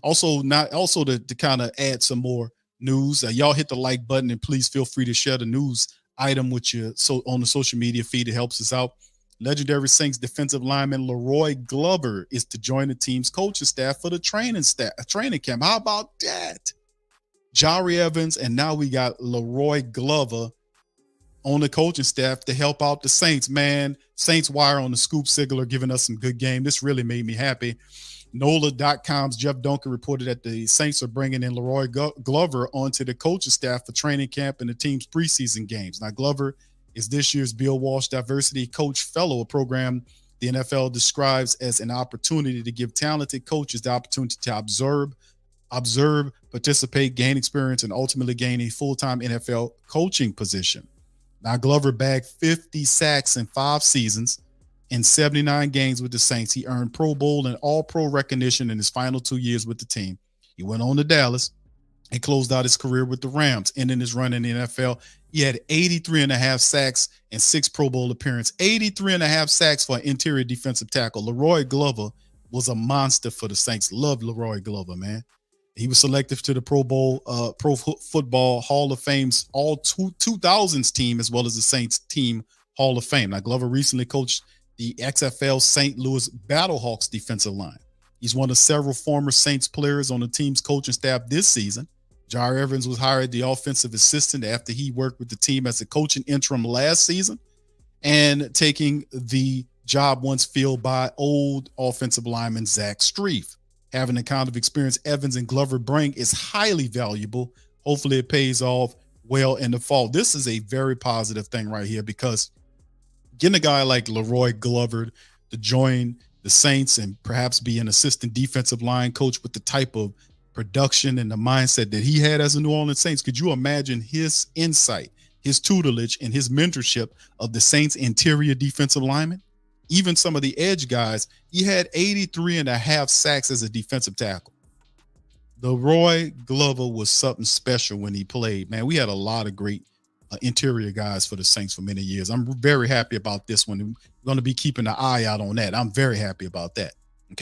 Also to kind of add some more news. Y'all hit the like button and please feel free to share the news item with you on the social media feed. It helps us out. Legendary Saints defensive lineman Leroy Glover is to join the team's coaching staff for the training camp. How about that? Jari Evans, and now we got Leroy Glover on the coaching staff to help out the Saints. Man, Saints Wire on the Scoop Sigler giving us some good game. This really made me happy. NOLA.com's Jeff Duncan reported that the Saints are bringing in Leroy Glover onto the coaching staff for training camp and the team's preseason games. Now, Glover is this year's Bill Walsh Diversity Coach Fellow, a program the NFL describes as an opportunity to give talented coaches the opportunity to observe, participate, gain experience, and ultimately gain a full-time NFL coaching position. Now, Glover bagged 50 sacks in 5 seasons in 79 games with the Saints. He earned Pro Bowl and All-Pro recognition in his final 2 years with the team. He went on to Dallas and closed out his career with the Rams, ending his run in the NFL. He had 83 and a half sacks and 6 Pro Bowl appearances. 83 and a half sacks for an interior defensive tackle. Leroy Glover was a monster for the Saints. Loved Leroy Glover, man. He was selected to the Pro Football Hall of Fame's all 2000s team, as well as the Saints team Hall of Fame. Now, Glover recently coached the XFL St. Louis Battlehawks defensive line. He's one of several former Saints players on the team's coaching staff this season. Jari Evans was hired the offensive assistant after he worked with the team as a coaching interim last season, and taking the job once filled by old offensive lineman Zach Strief. Having the kind of experience Evans and Glover bring is highly valuable. Hopefully it pays off well in the fall. This is a very positive thing right here, because getting a guy like Leroy Glover to join the Saints and perhaps be an assistant defensive line coach with the type of production and the mindset that he had as a New Orleans Saints, could you imagine his insight, his tutelage, and his mentorship of the Saints interior defensive linemen? Even some of the edge guys, he had 83 and a half sacks as a defensive tackle. Leroy Glover was something special when he played. Man, we had a lot of great interior guys for the Saints for many years. I'm very happy about this one. We're going to be keeping an eye out on that. I'm very happy about that.